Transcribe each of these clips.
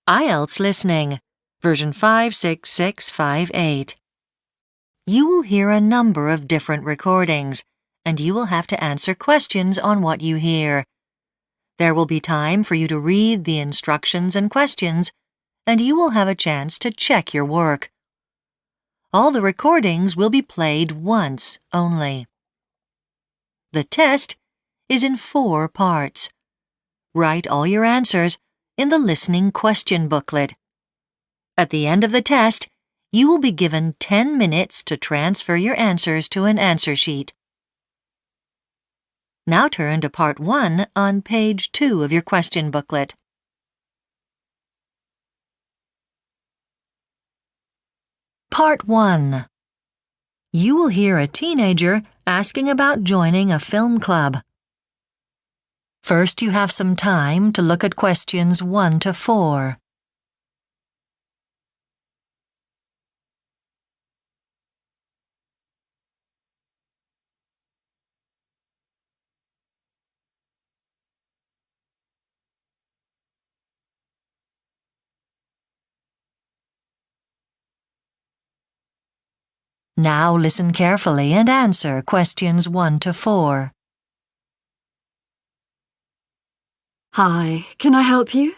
Ielts Listening, version 56658. You will hear a number of different recordings, and you will have to answer questions on what you hear. There will be time for you to read the instructions and questions, and you will have a chance to check your work. All the recordings will be played once only. The test is in 4 parts. Write all your answers in the listening question booklet. At the end of the test, you will be given 10 minutes to transfer your answers to an answer sheet. Now turn to Part 1 on page 2 of your question booklet. Part 1. You will hear a teenager asking about joining a film club. First, you have some time to look at questions 1 to 4. Now listen carefully and answer questions 1 to 4. Hi, can I help you?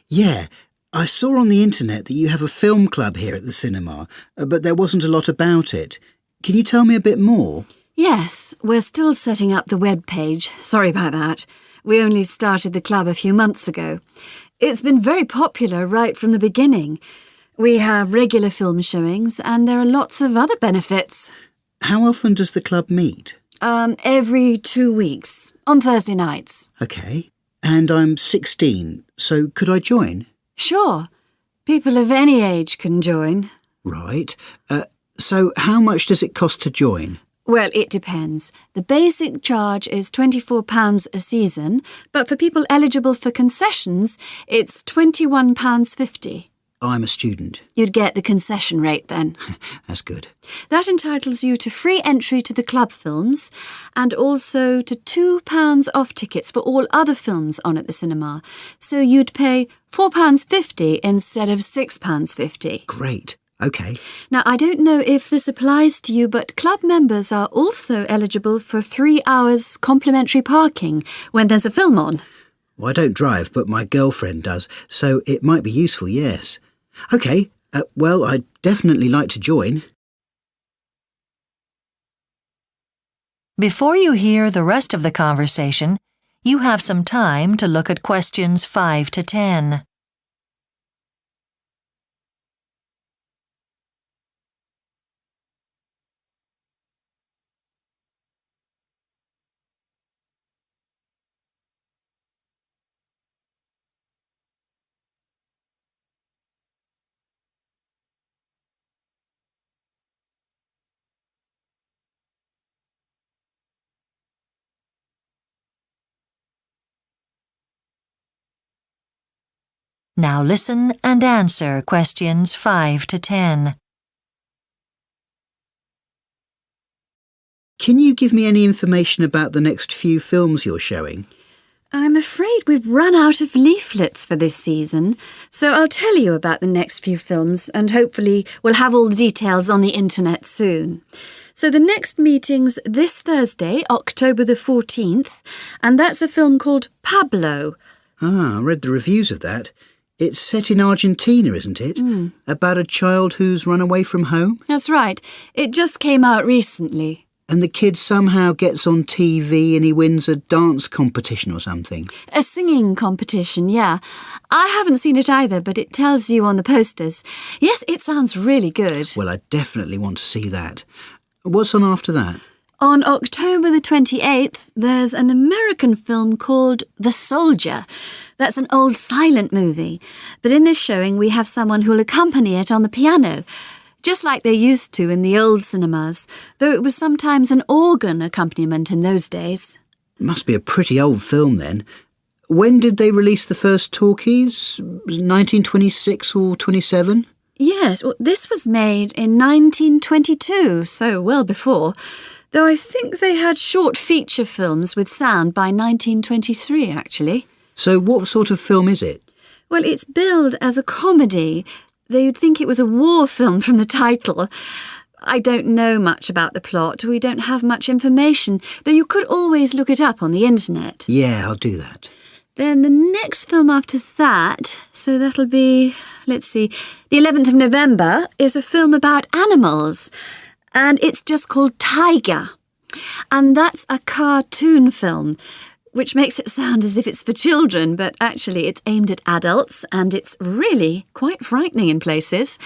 Yeah, I saw on the internet that you have a film club here at the cinema, but there wasn't a lot about it. Can you tell me a bit more? Yes, we're still setting up the web page. Sorry about that. We only started the club a few months ago. It's been very popular right from the beginning. We have regular film showings and there are lots of other benefits. How often does the club meet? Every 2 weeks, on Thursday nights. OK. And I'm 16, so could I join? Sure. People of any age can join. Right. So how much does it cost to join? Well, it depends. The basic charge is £24 a season, but for people eligible for concessions, it's £21.50. I'm a student. You'd get the concession rate then. That's good. That entitles you to free entry to the club films and also to £2 off tickets for all other films on at the cinema. So you'd pay £4.50 instead of £6.50. Great. OK. Now, I don't know if this applies to you, but club members are also eligible for 3 hours complimentary parking when there's a film on. Well, I don't drive, but my girlfriend does, so it might be useful, yes. OK, well, I'd definitely like to join. Before you hear the rest of the conversation, you have some time to look at questions 5 to 10. Now listen and answer questions 5 to 10. Can you give me any information about the next few films you're showing? I'm afraid we've run out of leaflets for this season, so I'll tell you about the next few films and hopefully we'll have all the details on the internet soon. So the next meeting's this Thursday, October the 14th, and that's a film called Pablo. Ah, I read the reviews of that. It's set in Argentina, isn't it? About a child who's run away from home? That's right. It just came out recently. And the kid somehow gets on TV and he wins a dance competition or something. A singing competition, yeah. I haven't seen it either, but it tells you on the posters. Yes, it sounds really good. Well, I definitely want to see that. What's on after that? On October the 28th, there's an American film called The Soldier. That's an old silent movie. But in this showing, we have someone who'll accompany it on the piano, just like they used to in the old cinemas, though it was sometimes an organ accompaniment in those days. Must be a pretty old film then. When did they release the first talkies? 1926 or 27? Yes, well, this was made in 1922, so well before, though I think they had short feature films with sound by 1923, actually. So what sort of film is it? Well, it's billed as a comedy, though you'd think it was a war film from the title. I don't know much about the plot. We don't have much information, though you could always look it up on the internet. Yeah, I'll do that. Then the next film after that, so that'll be, let's see, the 11th of November, is a film about animals. And it's just called Tiger. And that's a cartoon film, which makes it sound as if it's for children, but actually it's aimed at adults, and it's really quite frightening in places.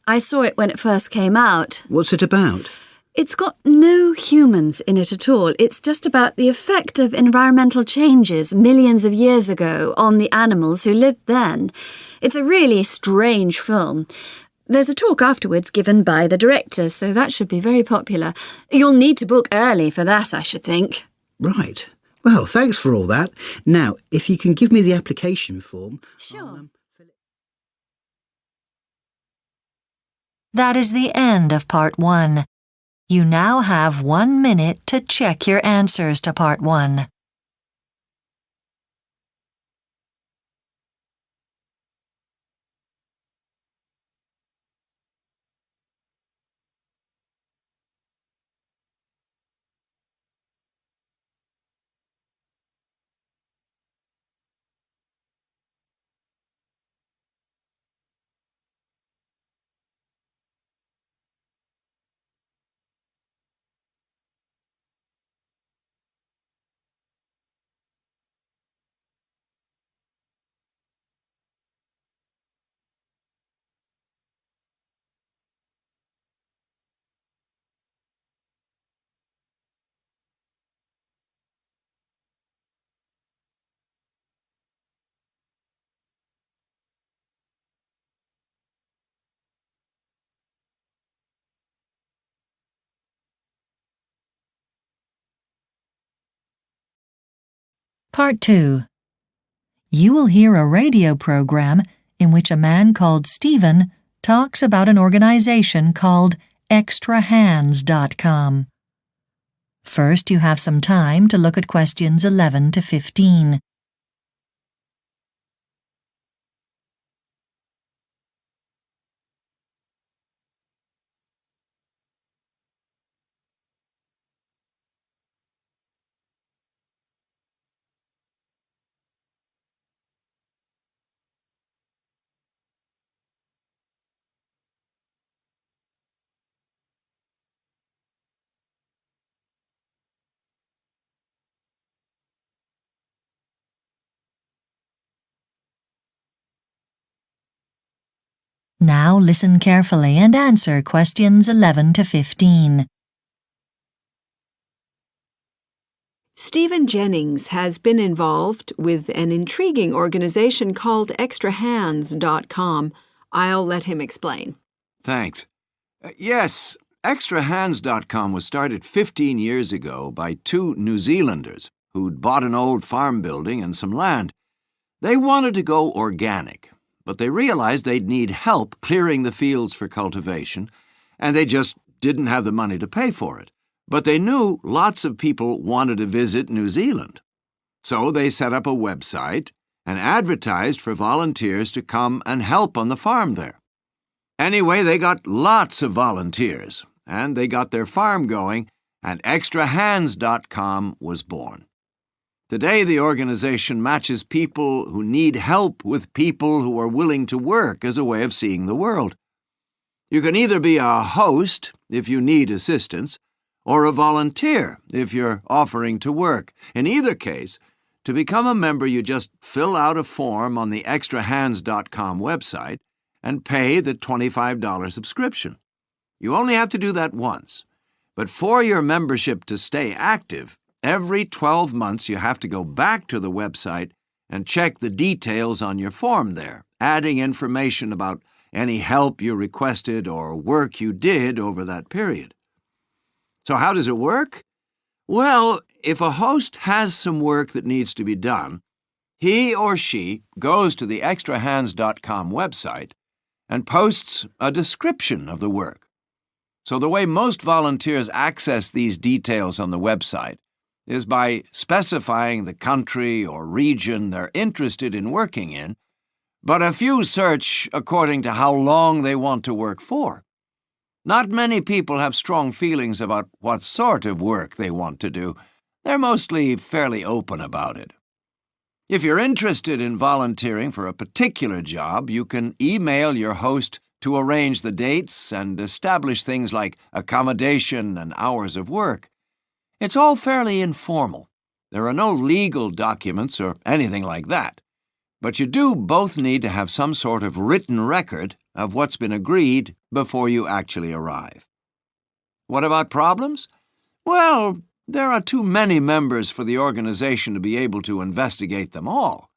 I saw it when it first came out. What's it about? It's got no humans in it at all. It's just about the effect of environmental changes millions of years ago on the animals who lived then. It's a really strange film. There's a talk afterwards given by the director, so that should be very popular. You'll need to book early for that, I should think. Right. Well, thanks for all that. Now, if you can give me the application form... Sure. That is the end of Part 1. You now have 1 minute to check your answers to Part 1. Part 2. You will hear a radio program in which a man called Stephen talks about an organization called extrahands.com. First, you have some time to look at questions 11 to 15. Now listen carefully and answer questions 11 to 15. Stephen Jennings has been involved with an intriguing organization called extrahands.com. I'll let him explain. Thanks. Yes, extrahands.com was started 15 years ago by two New Zealanders who'd bought an old farm building and some land. They wanted to go organic, but they realized they'd need help clearing the fields for cultivation, and they just didn't have the money to pay for it. But they knew lots of people wanted to visit New Zealand. So they set up a website and advertised for volunteers to come and help on the farm there. Anyway, they got lots of volunteers, and they got their farm going, and extrahands.com was born. Today, the organization matches people who need help with people who are willing to work as a way of seeing the world. You can either be a host if you need assistance, or a volunteer if you're offering to work. In either case, to become a member, you just fill out a form on the extrahands.com website and pay the $25 subscription. You only have to do that once. But for your membership to stay active, every 12 months you have to go back to the website and check the details on your form there, adding information about any help you requested or work you did over that period. So how does it work? Well, if a host has some work that needs to be done, he or she goes to the extrahands.com website and posts a description of the work. So the way most volunteers access these details on the website is by specifying the country or region they're interested in working in, but a few search according to how long they want to work for. Not many people have strong feelings about what sort of work they want to do. They're mostly fairly open about it. If you're interested in volunteering for a particular job, you can email your host to arrange the dates and establish things like accommodation and hours of work. It's all fairly informal. There are no legal documents or anything like that. But you do both need to have some sort of written record of what's been agreed before you actually arrive. What about problems? Well, there are too many members for the organization to be able to investigate them all.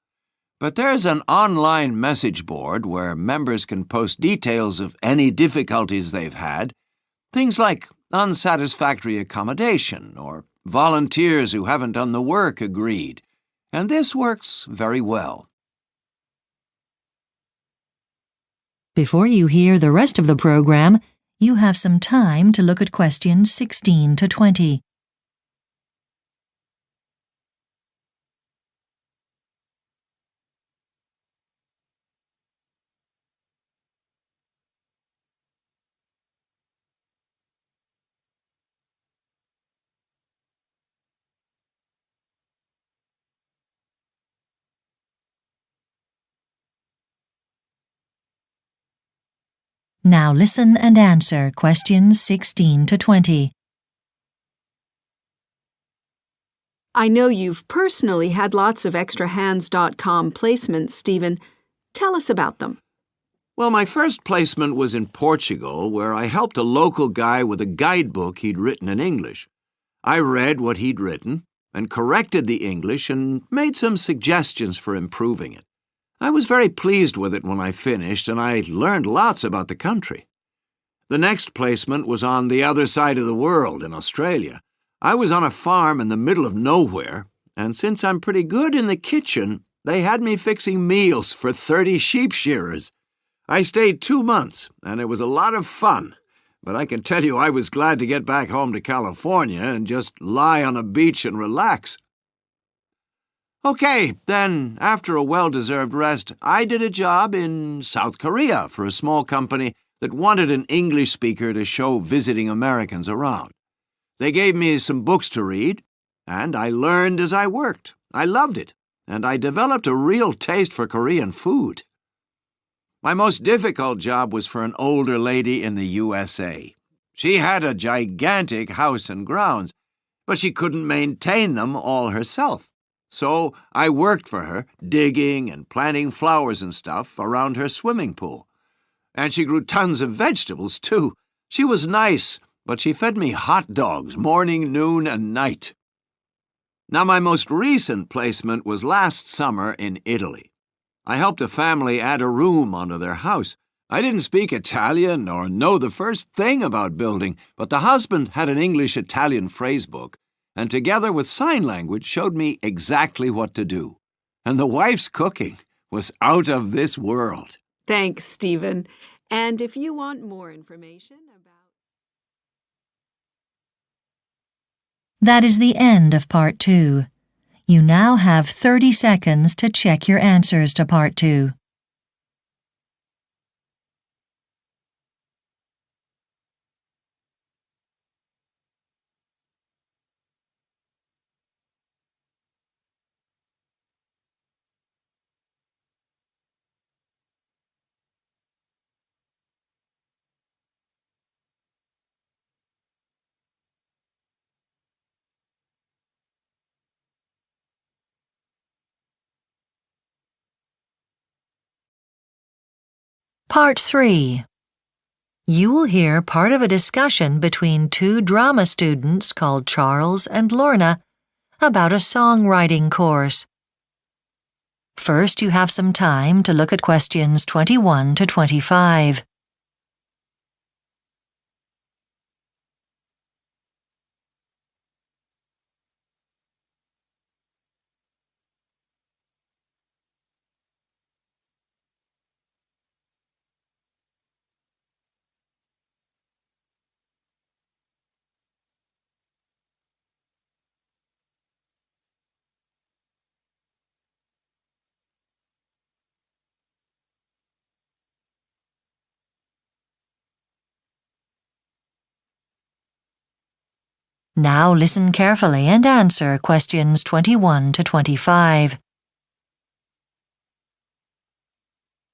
But there's an online message board where members can post details of any difficulties they've had, things like unsatisfactory accommodation or volunteers who haven't done the work agreed, and this works very well. Before you hear the rest of the program, you have some time to look at questions 16 to 20. Now listen and answer questions 16 to 20. I know you've personally had lots of extrahands.com placements, Stephen. Tell us about them. Well, my first placement was in Portugal, where I helped a local guy with a guidebook he'd written in English. I read what he'd written and corrected the English and made some suggestions for improving it. I was very pleased with it when I finished, and I learned lots about the country. The next placement was on the other side of the world in Australia. I was on a farm in the middle of nowhere, and since I'm pretty good in the kitchen, they had me fixing meals for 30 sheep shearers. I stayed 2 months, and it was a lot of fun, but I can tell you I was glad to get back home to California and just lie on a beach and relax. Okay, then, after a well-deserved rest, I did a job in South Korea for a small company that wanted an English speaker to show visiting Americans around. They gave me some books to read, and I learned as I worked. I loved it, and I developed a real taste for Korean food. My most difficult job was for an older lady in the USA. She had a gigantic house and grounds, but she couldn't maintain them all herself. So I worked for her, digging and planting flowers and stuff around her swimming pool. And she grew tons of vegetables, too. She was nice, but she fed me hot dogs morning, noon, and night. Now, my most recent placement was last summer in Italy. I helped a family add a room onto their house. I didn't speak Italian or know the first thing about building, but the husband had an English-Italian phrase book, and together with sign language showed me exactly what to do. And the wife's cooking was out of this world. Thanks, Stephen. And if you want more information about... That is the end of Part 2. You now have 30 seconds to check your answers to Part 2. Part 3. You will hear part of a discussion between two drama students called Charles and Lorna about a songwriting course. First, you have some time to look at questions 21 to 25. Now listen carefully and answer questions 21 to 25.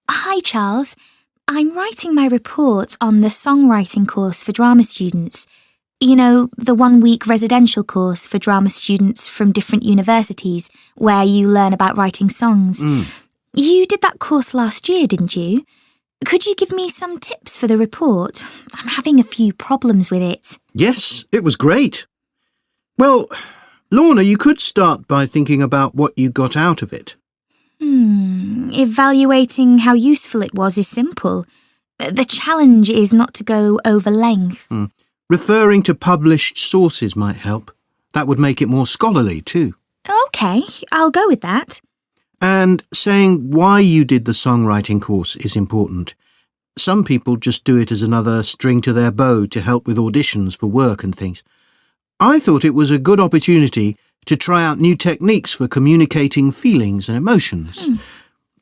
Hi, Charles. I'm writing my report on the songwriting course for drama students. You know, the one-week residential course for drama students from different universities where you learn about writing songs. You did that course last year, didn't you? Could you give me some tips for the report? I'm having a few problems with it. Yes, it was great. Well, Lorna, you could start by thinking about what you got out of it. Evaluating how useful it was is simple. The challenge is not to go over length. Referring to published sources might help. That would make it more scholarly too. OK, I'll go with that. And saying why you did the songwriting course is important. Some people just do it as another string to their bow to help with auditions for work and things. I thought it was a good opportunity to try out new techniques for communicating feelings and emotions.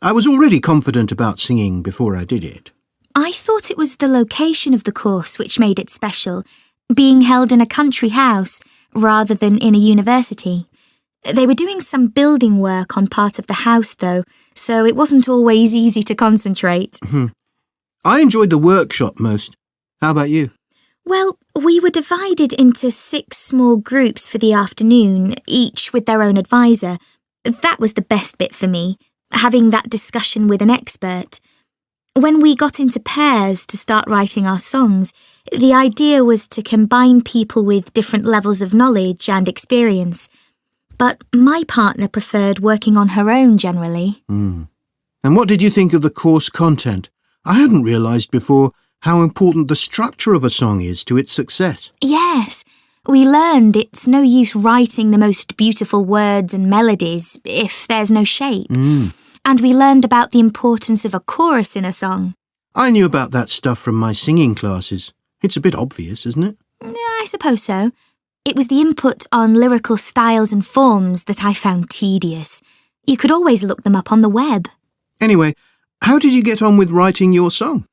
I was already confident about singing before I did it. I thought it was the location of the course which made it special, being held in a country house rather than in a university. They were doing some building work on part of the house, though, so it wasn't always easy to concentrate. I enjoyed the workshop most. How about you? Well, we were divided into 6 small groups for the afternoon, each with their own advisor. That was the best bit for me, having that discussion with an expert. When we got into pairs to start writing our songs, the idea was to combine people with different levels of knowledge and experience. But my partner preferred working on her own generally. And what did you think of the course content? I hadn't realised before how important the structure of a song is to its success. Yes, we learned it's no use writing the most beautiful words and melodies if there's no shape. And we learned about the importance of a chorus in a song. I knew about that stuff from my singing classes. It's a bit obvious, isn't it? I suppose so. It was the input on lyrical styles and forms that I found tedious. You could always look them up on the web. Anyway, how did you get on with writing your song?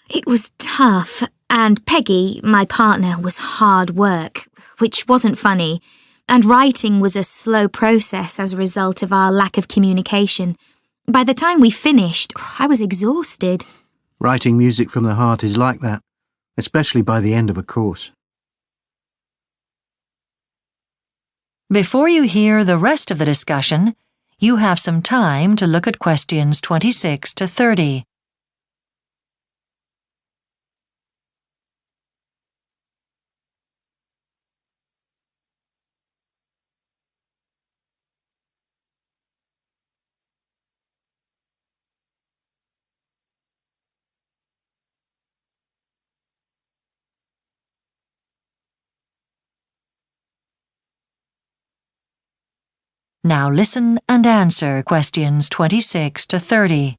It was tough, and Peggy, my partner, was hard work, which wasn't funny, and writing was a slow process as a result of our lack of communication. By the time we finished, I was exhausted. Writing music from the heart is like that, especially by the end of a course. Before you hear the rest of the discussion, you have some time to look at questions 26 to 30. Now listen and answer questions 26 to 30.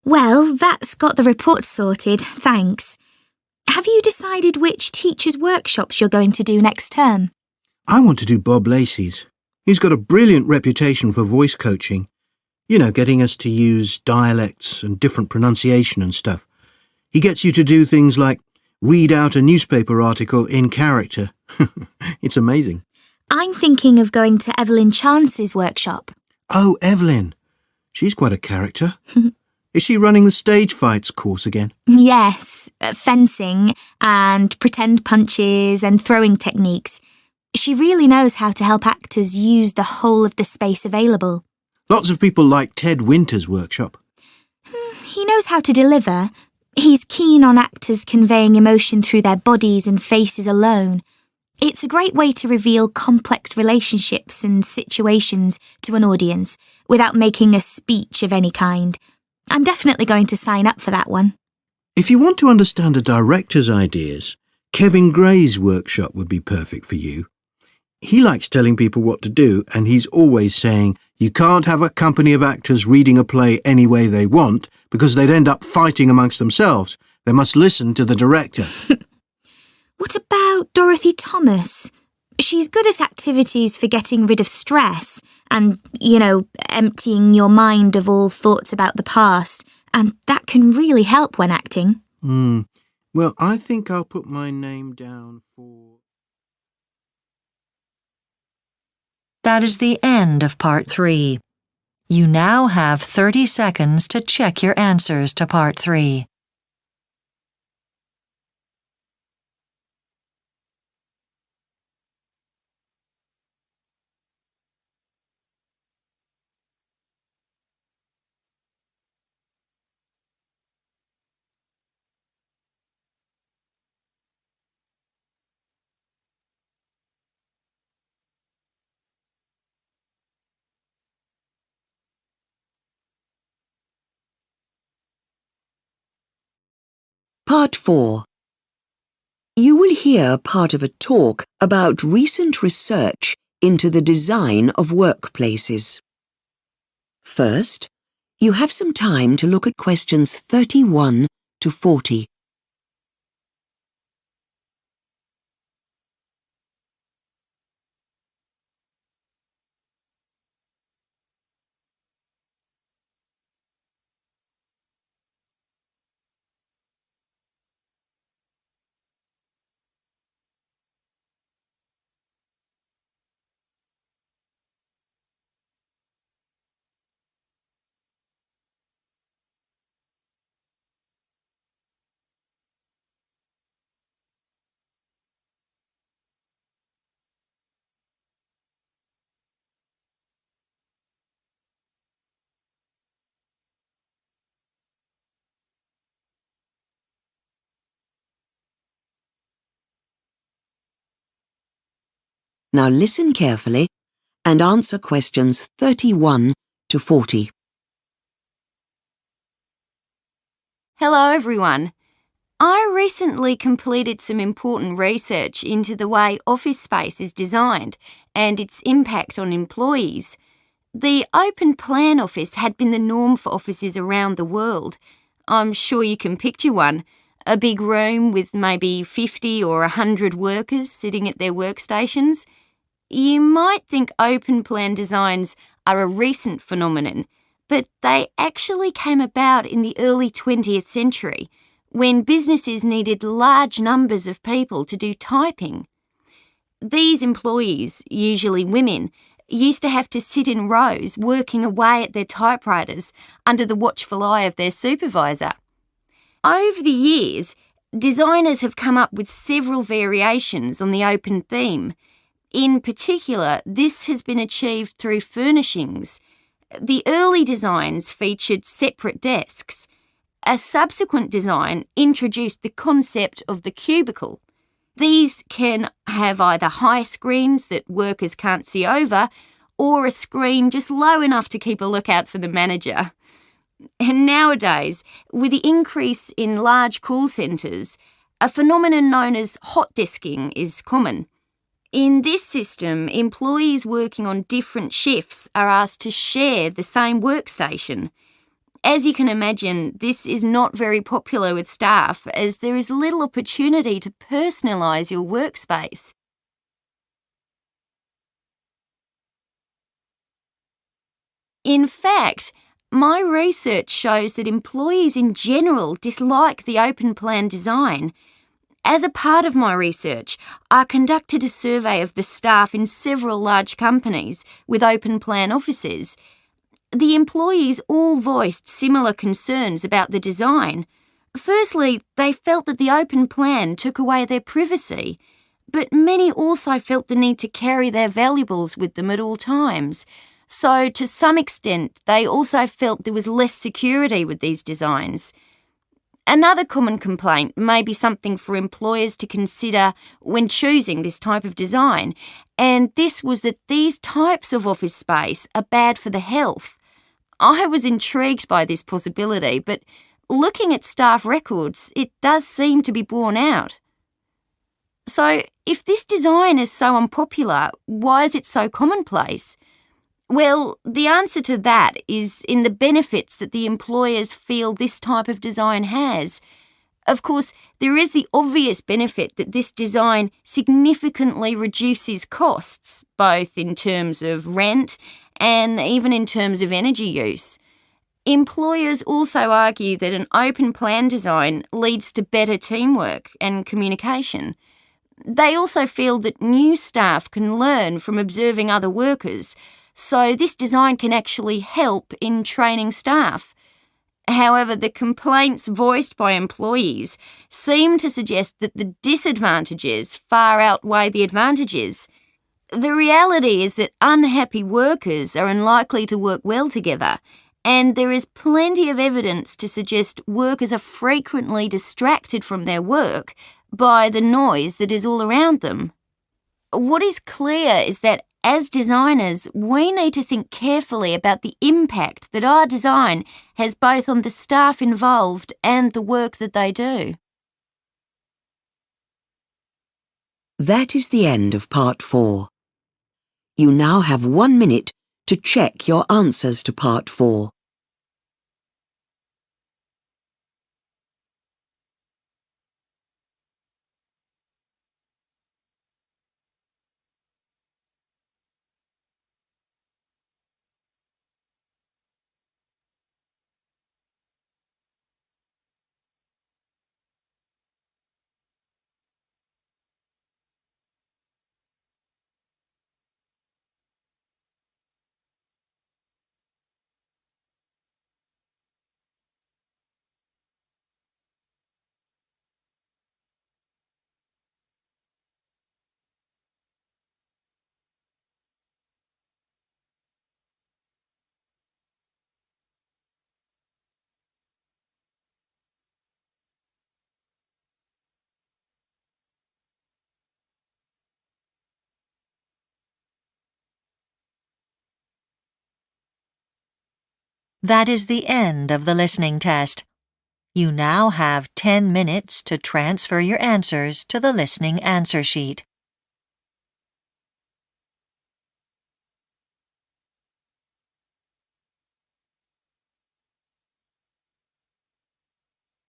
Well, that's got the report sorted, thanks. Have you decided which teachers' workshops you're going to do next term? I want to do Bob Lacey's. He's got a brilliant reputation for voice coaching. You know, getting us to use dialects and different pronunciation and stuff. He gets you to do things like read out a newspaper article in character. It's amazing. I'm thinking of going to Evelyn Chance's workshop. Oh, Evelyn. She's quite a character. Is she running the stage fights course again? Yes, fencing and pretend punches and throwing techniques. She really knows how to help actors use the whole of the space available. Lots of people like Ted Winter's workshop. He knows how to deliver. He's keen on actors conveying emotion through their bodies and faces alone. It's a great way to reveal complex relationships and situations to an audience without making a speech of any kind. I'm definitely going to sign up for that one. If you want to understand a director's ideas, Kevin Gray's workshop would be perfect for you. He likes telling people what to do, and he's always saying you can't have a company of actors reading a play any way they want because they'd end up fighting amongst themselves. They must listen to the director. What about Dorothy Thomas? She's good at activities for getting rid of stress and, emptying your mind of all thoughts about the past, and that can really help when acting. Well, I think I'll put my name down for... That is the end of Part 3. You now have 30 seconds to check your answers to Part 3. Part 4. You will hear part of a talk about recent research into the design of workplaces. First, you have some time to look at questions 31 to 40. Now listen carefully and answer questions 31 to 40. Hello, everyone. I recently completed some important research into the way office space is designed and its impact on employees. The open plan office had been the norm for offices around the world. I'm sure you can picture one. A big room with maybe 50 or 100 workers sitting at their workstations. You might think open plan designs are a recent phenomenon, but they actually came about in the early 20th century, when businesses needed large numbers of people to do typing. These employees, usually women, used to have to sit in rows working away at their typewriters under the watchful eye of their supervisor. Over the years, designers have come up with several variations on the open theme. In particular, this has been achieved through furnishings. The early designs featured separate desks. A subsequent design introduced the concept of the cubicle. These can have either high screens that workers can't see over, or a screen just low enough to keep a lookout for the manager. And nowadays, with the increase in large call centres, a phenomenon known as hot desking is common. In this system, employees working on different shifts are asked to share the same workstation. As you can imagine, this is not very popular with staff as there is little opportunity to personalise your workspace. In fact, my research shows that employees in general dislike the open plan design. As a part of my research, I conducted a survey of the staff in several large companies with open plan offices. The employees all voiced similar concerns about the design. Firstly, they felt that the open plan took away their privacy, but many also felt the need to carry their valuables with them at all times. So, to some extent, they also felt there was less security with these designs. Another common complaint may be something for employers to consider when choosing this type of design, and this was that these types of office space are bad for the health. I was intrigued by this possibility, but looking at staff records, it does seem to be borne out. So, if this design is so unpopular, why is it so commonplace? Well, the answer to that is in the benefits that the employers feel this type of design has. Of course, there is the obvious benefit that this design significantly reduces costs, both in terms of rent and even in terms of energy use. Employers also argue that an open plan design leads to better teamwork and communication. They also feel that new staff can learn from observing other workers, so this design can actually help in training staff. However, the complaints voiced by employees seem to suggest that the disadvantages far outweigh the advantages. The reality is that unhappy workers are unlikely to work well together, and there is plenty of evidence to suggest workers are frequently distracted from their work by the noise that is all around them. What is clear is that as designers, we need to think carefully about the impact that our design has both on the staff involved and the work that they do. That is the end of part 4. You now have 1 minute to check your answers to part 4. That is the end of the listening test. You now have 10 minutes to transfer your answers to the listening answer sheet.